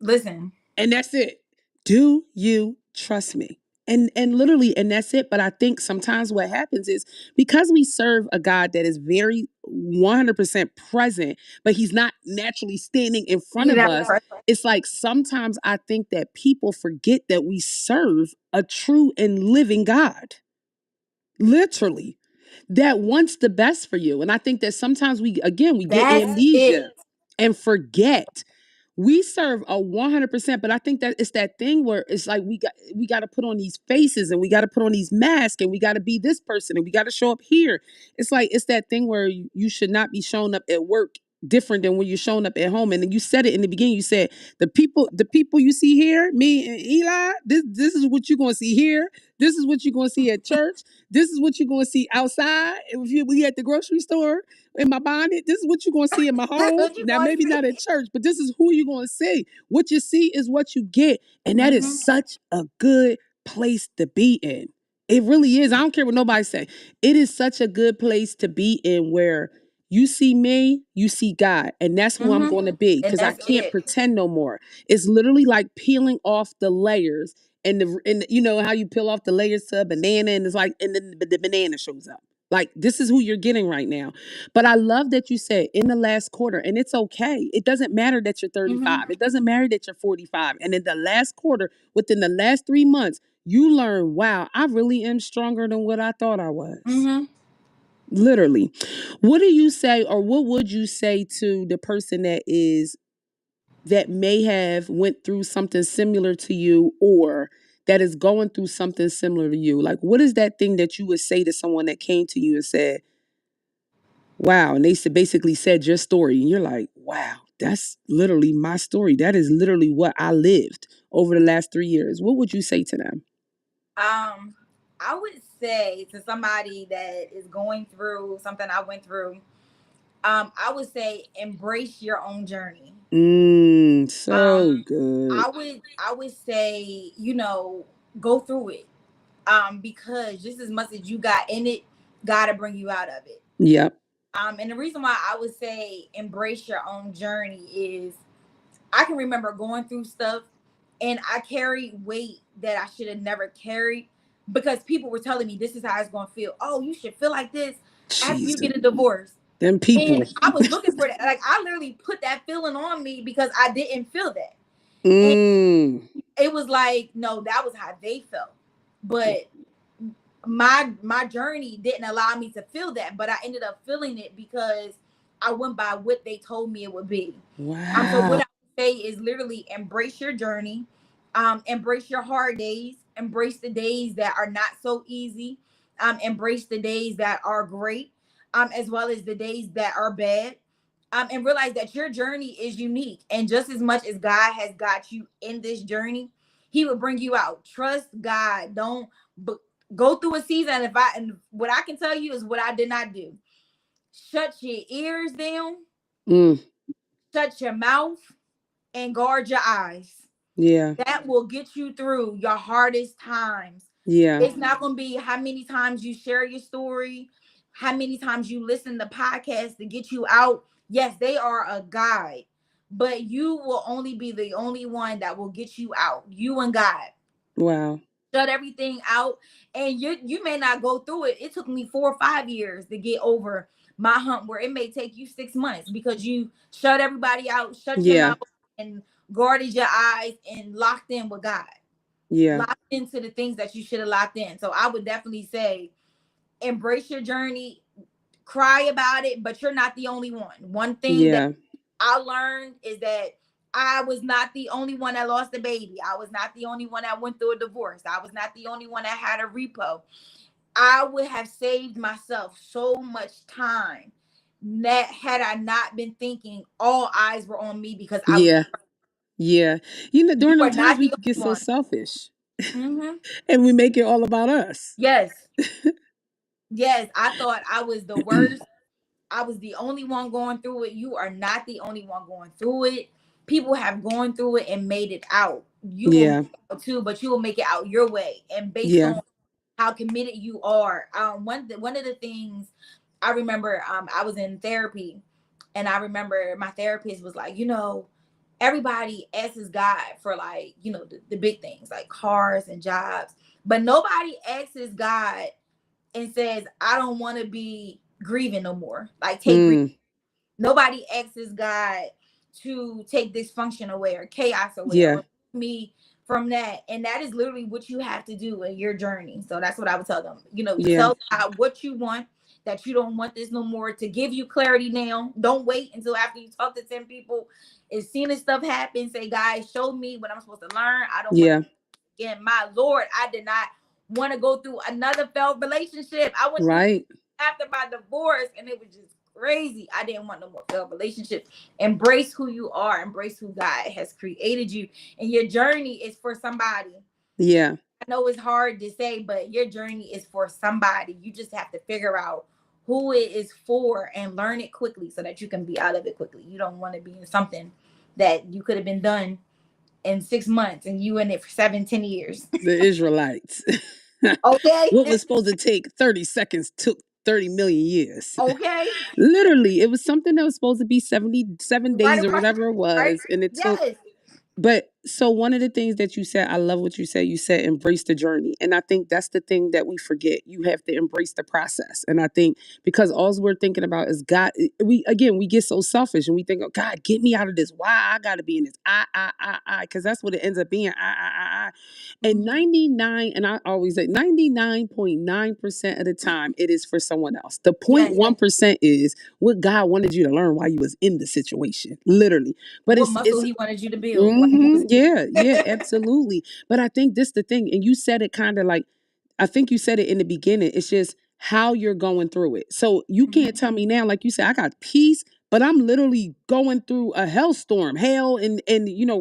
Listen. And that's it. Do you trust me? And literally, and that's it. But I think sometimes what happens is because we serve a God that is very 100% present, but he's not naturally standing in front You of never us. trust. It's like sometimes I think that people forget that we serve a true and living God. Literally, that wants the best for you. And I think that sometimes we get That's it. amnesia and forget we serve a 100%, but I think that it's that thing where it's like we got to put on these faces and we got to put on these masks and we got to be this person and we got to show up here. It's like it's that thing where you should not be showing up at work different than when you're showing up at home. And then you said it in the beginning. You said the people you see here, me and Eli, this is what you're gonna see here. This is what you're gonna see at church. This is what you're gonna see outside. If you we at the grocery store in my bonnet, this is what you're gonna see in my That's home. what you Now, want maybe to not see. at church, but this is who you're gonna see. What you see is what you get, and that is Mm-hmm. such a good place to be in. It really is. I don't care what nobody say. It is such a good place to be in where you see me, you see God, and that's who I'm Mm-hmm. going to be And because I that's can't it. pretend no more. It's literally like peeling off the layers, and you know how you peel off the layers to a banana, and it's like, and then the banana shows up. Like this is who you're getting right now. But I love that you said in the last quarter, and it's okay. It doesn't matter that you're Mm-hmm. 35. It doesn't matter that you're 45. And in the last quarter, within the last 3 months, you learn, wow, I really am stronger than what I thought I was. Mm-hmm. Literally. What do you say, or what would you say to the person that may have went through something similar to you or that is going through something similar to you? Like what is that thing that you would say to someone that came to you and said, wow, and they basically said your story, and you're like, wow, that's literally my story. That is literally what I lived over the last 3 years. What would you say to them? Um, I would say to somebody that is going through something I went through, I would say embrace your own journey. So Um, good. I would say, go through it. Because just as much as you got in it, gotta bring you out of it. Yep. And the reason why I would say embrace your own journey is I can remember going through stuff and I carried weight that I should have never carried because people were telling me this is how it's going to feel. Oh, you should feel like this after you Jesus. get a divorce. Them And people. I was looking for that. Like I literally put that feeling on me because I didn't feel that. And Mm. it was like, no, that was how they felt. But my journey didn't allow me to feel that, but I ended up feeling it because I went by what they told me it would be. So what Wow. I would say is literally embrace your journey, embrace your hard days, embrace the days that are not so easy, embrace the days that are great, as well as the days that are bad. And realize that your journey is unique. And just as much as God has got you in this journey, He will bring you out. Trust God. Don't b- go through a season. And what I can tell you is what I did not do. Shut your ears down, Mm. shut your mouth, and guard your eyes. Yeah. That will get you through your hardest times. Yeah. It's not going to be how many times you share your story, how many times you listen to podcasts to get you out. Yes, they are a guide, but you will only be the only one that will get you out. You and God. Wow. Shut everything out, and you may not go through it. It took me 4 or 5 years to get over my hump, where it may take you 6 months because you shut everybody out, shut your Yeah. mouth, and guarded your eyes and locked in with God, Yeah. locked into the things that you should have locked in. So I would definitely say embrace your journey, cry about it, but you're not the only one. One thing that Yeah. I learned is that I was not the only one that lost a baby. I was not the only one that went through a divorce. I was not the only one that had a repo. I would have saved myself so much time that had I not been thinking all eyes were on me because I was. Yeah. Yeah. You During them are times not we the could get only so one. selfish Hmm. and we make it all about us. Yes, yes. I thought I was the worst. I was the only one going through it. You are not the only one going through it. People have gone through it and made it out. You will make Yeah. it out too, but you will make it out your way. And based Yeah. on how committed you are, one of the things I remember, I was in therapy, and I remember my therapist was like, everybody asks God for, like, the big things like cars and jobs, but nobody asks God and says, I don't want to be grieving no more. Like, take grief. Mm. Nobody asks God to take dysfunction away or chaos away or Yeah. remove me from that. And that is literally what you have to do in your journey. So that's what I would tell them. Yeah. Tell God what you want, that you don't want this no more, to give you clarity now. Don't wait until after you talk to 10 people. As soon as stuff happens, say, guys, show me what I'm supposed to learn. I don't want to Yeah. be again. My Lord, I did not want to go through another failed relationship. I went through Right. after my divorce, and it was just crazy. I didn't want no more failed relationships. Embrace who you are. Embrace who God has created you. And your journey is for somebody. Yeah. I know it's hard to say, but your journey is for somebody. You just have to figure out who it is for and learn it quickly so that you can be out of it quickly. You don't want to be in something that you could have been done in 6 months and you in it for 7, 10 years. The Israelites. Okay. What was supposed to take 30 seconds took 30 million years. Okay. Literally, it was something that was supposed to be 77 Right days or across the whatever it right. was. And it took. Yes. But so one of the things that you said, I love what you said. You said embrace the journey. And I think that's the thing that we forget. You have to embrace the process. And I think because all we're thinking about is God, we get so selfish and we think, oh God, get me out of this. Why I gotta be in this? I. Because that's what it ends up being. I. And Mhm. 99, and I always say 99.9% of the time it is for someone else. The Yes. 0.1% is what God wanted you to learn while you was in the situation. Literally. But What it's muscle he wanted you to build while you was Yeah, yeah, absolutely. But I think this the thing, and you said it kind of like, I think you said it in the beginning. It's just how you're going through it. So you can't Mhm. tell me now, like you said, I got peace, but I'm literally going through a hellstorm, hail and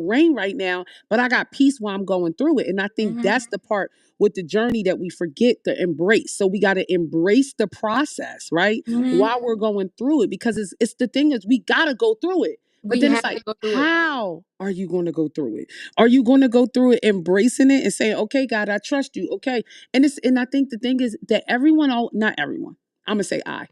rain right now. But I got peace while I'm going through it, and I think Mhm. that's the part with the journey that we forget to embrace. So we got to embrace the process, right? Mhm. While we're going through it, because it's the thing is we got to go through it. But We then it's have to like, go through it. how are you going to go through it? Are you going to go through it embracing it and saying, okay, God, I trust you. Okay. And I think the thing is that everyone, not everyone, I'm going to say I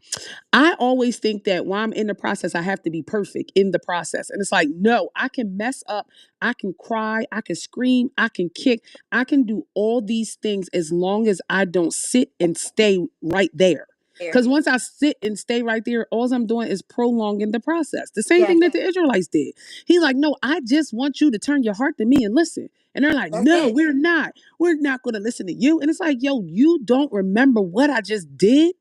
always think that while I'm in the process, I have to be perfect in the process. And it's like, no, I can mess up. I can cry. I can scream. I can kick. I can do all these things as long as I don't sit and stay right there. There. Because once I sit and stay right there, all I'm doing is prolonging the process. The same Yes. thing that the Israelites did. He's like, no, I just want you to turn your heart to me and listen. And they're like, That's no, it. we're not. We're not going to listen to you. And it's like, yo, you don't remember what I just did?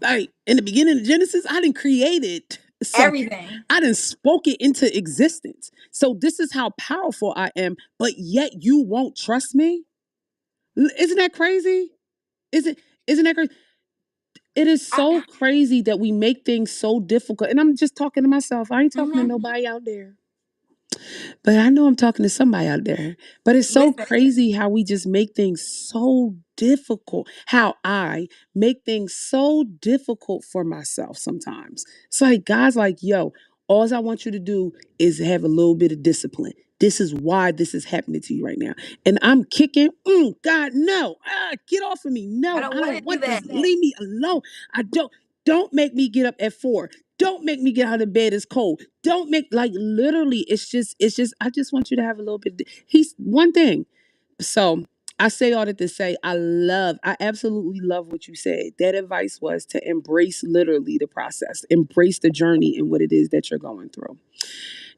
Like in the beginning of Genesis, I didn't create something. Everything. I didn't spoke it into existence. So this is how powerful I am, but yet you won't trust me? Isn't that crazy? Is it isn't that crazy? It is so I, crazy that we make things so difficult. And I'm just talking to myself. I ain't talking to mhm. nobody out there. But I know I'm talking to somebody out there. But it's so Listen. crazy how we just make things so difficult. How I make things so difficult for myself sometimes. It's like God's like, yo, all I want you to do is have a little bit of discipline. This is why this is happening to you right now. And I'm kicking. God, no. Get off of me. I No, don't I want to don't do want this. that. Leave me alone. I don't make me get up at 4. Don't make me get out of bed. It's cold. Don't make like literally. It's just. I just want you to have a little bit. He's one thing. So I say all that to say I absolutely love what you said. That advice was to embrace literally the process, embrace the journey and what it is that you're going through.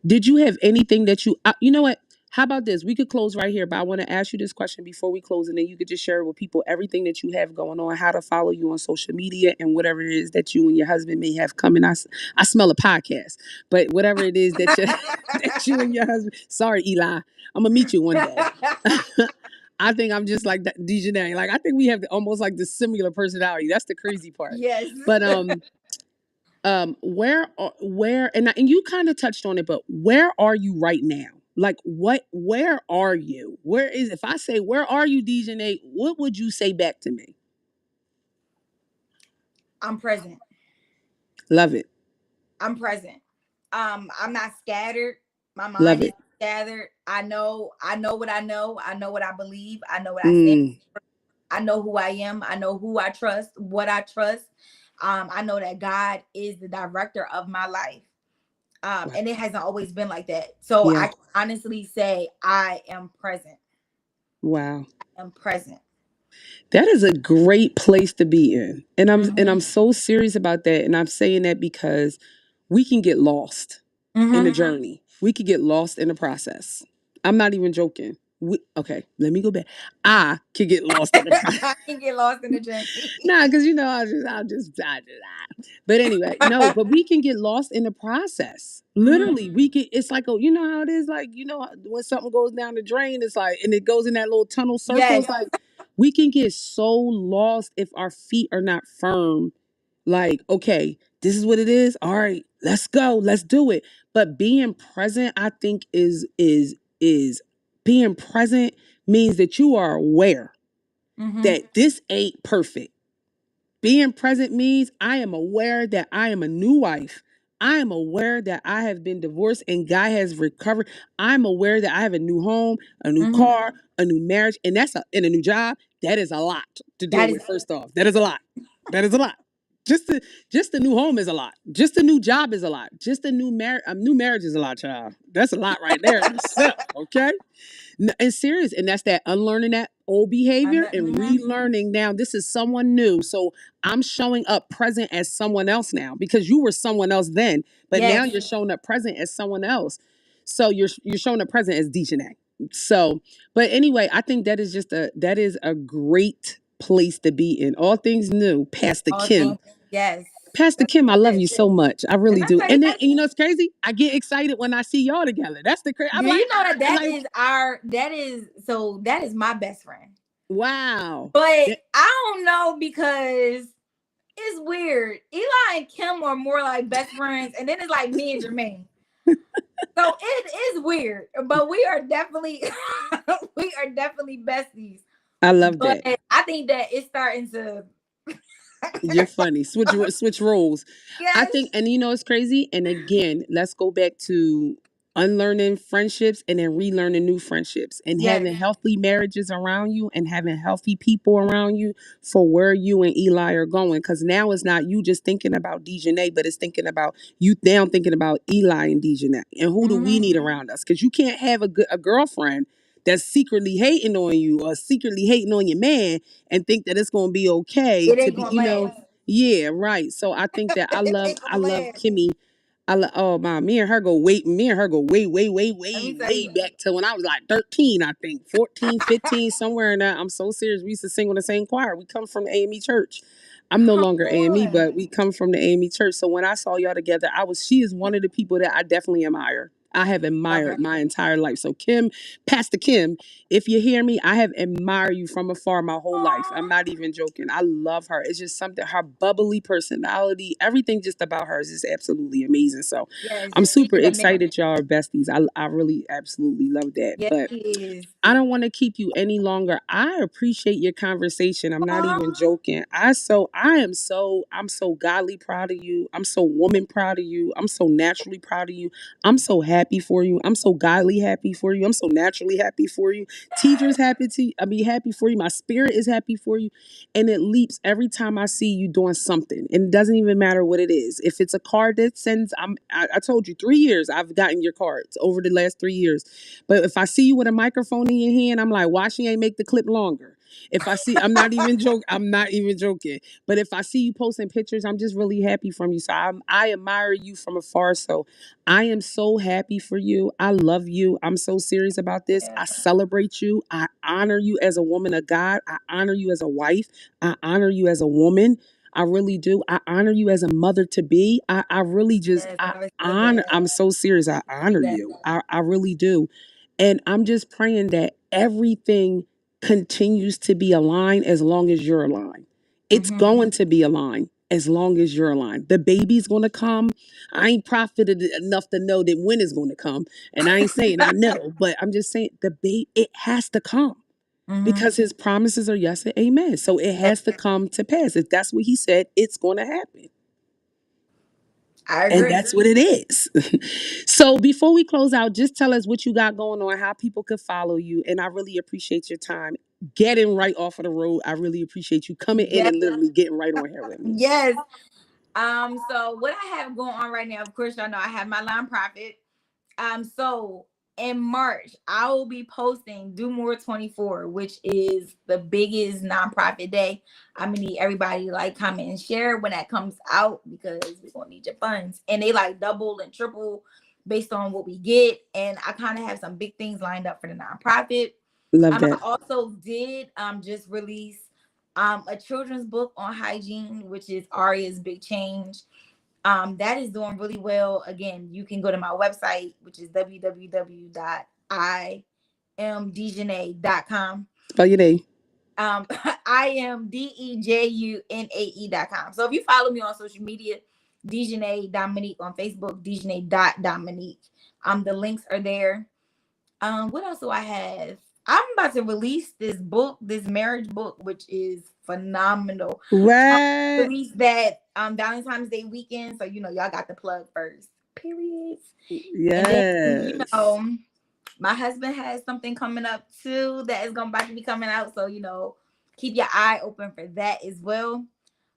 Did you have anything that you know what? How about this? We could close right here, but I want to ask you this question before we close, and then you could just share with people everything that you have going on, how to follow you on social media, and whatever it is that you and your husband may have coming. I smell a podcast, but whatever it is that you that you and your husband. Sorry, Eli, I'm gonna meet you one day. I think I'm just like that Dejunae. Like I think we have almost like the similar personality. That's the crazy part. Yes. But where and you kind of touched on it, but where are you right now? Like where are you? Where is if I say where are you, DJ? What would you say back to me? I'm present. Love it. I'm present. I'm not scattered. My Love mind is it. scattered. I know what I know. I know what I believe. I know what I stand. Mm. I know who I am. I know who I trust, what I trust. I know that God is the director of my life. Wow. And it hasn't always been like that. So Yeah. I can honestly say I am present. Wow. I'm present. That is a great place to be in. And I'm Mm-hmm. so serious about that. And I'm saying that because we can get lost in the Mm-hmm. journey. We could get lost in the process. I'm not even joking. Okay, let me go back. I could get lost in the process. I can get lost in the journey. Nah, because But anyway, no, but we can get lost in the process. Hmm. Literally, we can. It's like, you know how it is. Like, when something goes down the drain, it's like, and it goes in that little tunnel circle. Yes. It's like we can get so lost if our feet are not firm. Like, okay, this is what it is. All right, let's go, let's do it. But being present, I think, is being present means that you are aware Hmm. that this ain't perfect. Being present means I am aware that I am a new wife. I am aware that I have been divorced and God has recovered. I'm aware that I have a new home, a new Hmm. car, a new marriage, and in a new job. That is a lot to deal That is with. First off, that is a lot. That is a lot. Just the just the new home is a lot. Just the new job is a lot. Just a new marriage is a lot, child. That's a lot right there in itself. Okay. And serious, and that's that unlearning that old behavior and Mhm. relearning. Now this is someone new, so I'm showing up present as someone else now, because you were someone else then, but now Yes. you're showing up present as someone else. So you're showing up present as Dejunae. So, but anyway, I think that is a great place to be in. All things new, Pastor All Kim. things. Yes. Pastor That's Kim, I love it. you so much. I And really I do. tell you, And then, and you know, it's crazy. I get excited when I see y'all together. That's the crazy. I'm do like, you know that ah, like, that is my best friend. wow. But I don't know because it's weird. Eli and Kim are more like best friends, and then it's like me and Jermaine. So it is weird, but we are definitely we are definitely besties. I love But that. I think that it's starting to You're funny. Switch roles. I yes, think, and you know, it's crazy. And again, let's go back to unlearning friendships and then relearning new friendships and yes, having healthy marriages around you and having healthy people around you for where you and Eli are going. Because now it's not you just thinking about Dejunae, but it's thinking about you now thinking about Eli and Dejunae and who do we hmm, need around us? Because you can't have a girlfriend that's secretly hating on you or secretly hating on your man and think that it's going to be okay it to ain't be, gonna last. yeah, right. So I think that I It love ain't I gonna love last. Kimmy. Oh my, me and her go way, way, way, Let me way, tell way you. back to when I was like 13, I think, 14, 15, somewhere in that. I'm so serious. We used to sing on the same choir. We come from the AME church. I'm no Come longer AME, on. but we come from the AME church. So when I saw y'all together, she is one of the people that I definitely admire. I have Love admired her. my entire life. So Kim, Pastor Kim, if you hear me, I have admired you from afar my whole life. I'm Aw. not even joking. I love her. It's just something, her bubbly personality, everything just about her is just absolutely amazing. So Yes, I'm she's super a man. excited y'all are besties. I really absolutely love that. Yes, But she is. I don't want to keep you any longer. I appreciate your conversation. I'm not Aw. even joking. I'm so godly proud of you. I'm so woman proud of you. I'm so naturally proud of you. I'm so happy for you. I'm so godly happy for you. I'm so naturally happy for you. Teachers happy for you. My spirit is happy for you. And it leaps every time I see you doing something. And it doesn't even matter what it is. If it's a card that sends, I told you 3 years I've gotten your cards over the last 3 years. But if I see you with a microphone in your hand, I'm like, why she ain't make the clip longer? If I see, I'm not even joking. But if I see you posting pictures, I'm just really happy from you. So I admire you from afar. So I am so happy for you. I love you. I'm so serious about this. Yeah. I celebrate you. I honor you as a woman of God. I honor you as a wife. I honor you as a woman. I really do. I honor you as a mother to be. I really just, Yes, I I receive honor, that. I'm so serious. I honor Yes. you. I really do. And I'm just praying that everything continues to be aligned as long as you're aligned. It's Hmm. going to be aligned as long as you're aligned. The baby's going to come. I ain't profited enough to know that when it's going to come. And I ain't saying I know, but I'm just saying it has to come Hmm. because his promises are yes and amen. So it Yes. has to come to pass. If that's what he said, it's going to happen. I And agree. that's what it is. So before we close out, just tell us what you got going on, how people could follow you. And I really appreciate your time getting right off of the road. I really appreciate you coming in Yes, and literally getting right on here with me. yes. So what I have going on right now, of course, y'all know I have my nonprofit. So in March, I will be posting Do More 24, which is the biggest nonprofit day. I'm gonna need everybody to like, comment, and share when that comes out because we're gonna need your funds. And they like double and triple based on what we get. And I kind of have some big things lined up for the nonprofit. Love I that. also did just release a children's book on hygiene, which is Aria's Big Change. That is doing really well. Again, you can go to my website, which is www.imdejunae.com. Spell your name. IMDEJUNAE.com. So if you follow me on social media, Dejunae Dominique on Facebook, Dejunae.Dominique. The links are there. What else do I have? I'm about to release this book, this marriage book, which is phenomenal. What? Release that Valentine's Day weekend, so y'all got the plug first. Period. And then Yes. my husband has something coming up too that is gonna about to be coming out. So keep your eye open for that as well.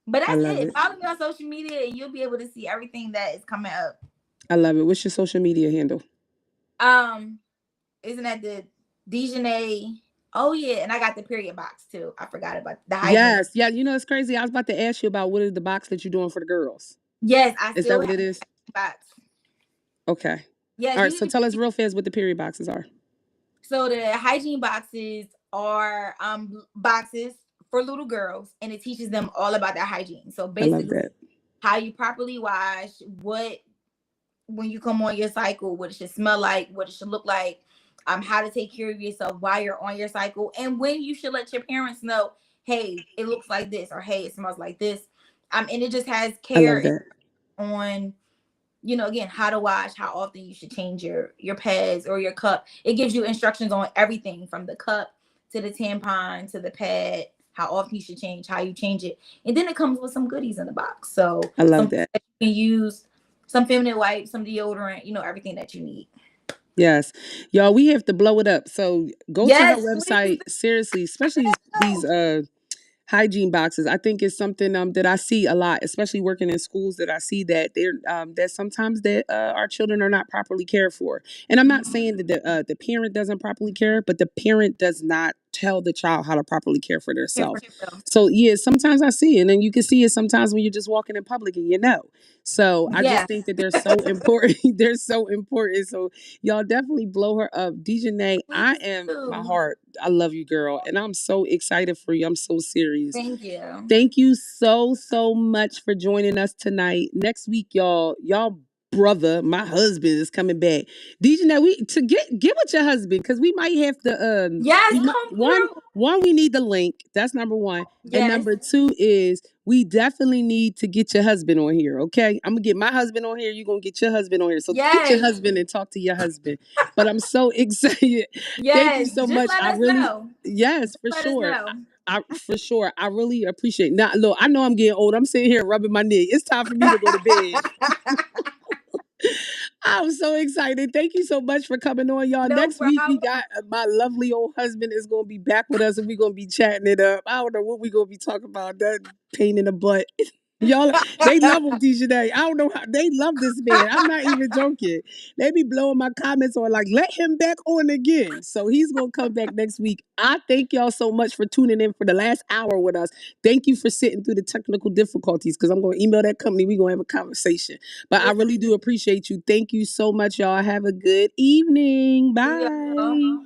But I that's love it. it. Follow me on social media and you'll be able to see everything that is coming up. I love it. What's your social media handle? Um, isn't that the Dejunae? Oh yeah, and I got the period box too. I forgot about the hygiene box. Yes. Yeah, you know it's crazy. I was about to ask you about what is the box that you're doing for the girls. Yes, I Is that still what have it the is? hygiene box. Okay. Yes, All you right. need So to tell us get. real fast what the period boxes are. So the hygiene boxes are boxes for little girls, and it teaches them all about their hygiene. So I love basically, that. how you properly wash, what when you come on your cycle, what it should smell like, what it should look like, how to take care of yourself while you're on your cycle, and when you should let your parents know, hey, it looks like this, or hey, it smells like this. And it just has I love care that. on again, how to wash, how often you should change your pads or your cup. It gives you instructions on everything from the cup to the tampon to the pad, how often you should change, how you change it. And then it comes with some goodies in the box. So I love some that. that you can use, some feminine wipes, some deodorant, everything that you need. Yes. Y'all, we have to blow it up. So go to her Yes, please. website. Seriously, especially these hygiene boxes. I think it's something that I see a lot, especially working in schools. That I see that they're that sometimes that our children are not properly cared for. And I'm not saying that the parent doesn't properly care, but the parent does not tell the child how to properly care for Care for themselves. yourself. So yeah, sometimes I see it, and then you can see it sometimes when you're just walking in public and you know. So I Yeah. just think that they're so important. They're so important. So y'all definitely blow her up. Dejunae, I Please am my do. heart. I love you, girl. And I'm so excited for you. I'm so serious. Thank you. Thank you so, so much for joining us tonight. Next week, y'all brother, my husband is coming back. Dejunae, we to get with your husband because we might have to Yes, we might, come one through. one we need the link. That's number one. And Yes. number two is we definitely need to get your husband on here. Okay. I'm gonna get my husband on here. You're gonna get your husband on here. So get your Yes. husband and talk to your husband. But I'm so excited. Thank you Yes. so Just much. let I us really know. yes, Just for let us sure. know. I for sure. I really appreciate. Now, look, I know I'm getting old. I'm sitting here rubbing my knee. It's time for me to go to bed. I'm so excited. Thank you so much for coming on, y'all. No Next week we problem. got my lovely old husband is gonna be back with us, and we're gonna be chatting it up. I don't know what we're gonna be talking about. That pain in the butt. Y'all, they love him, Dejunae. I don't know how they love this man. I'm not even joking. They be blowing my comments on like, let him back on again. So he's gonna come back next week. I thank y'all so much for tuning in for the last hour with us. Thank you for sitting through the technical difficulties because I'm gonna email that company. We're gonna have a conversation. But I Yes, really do appreciate you. Thank you so much, y'all. Have a good evening. see y'all. Bye.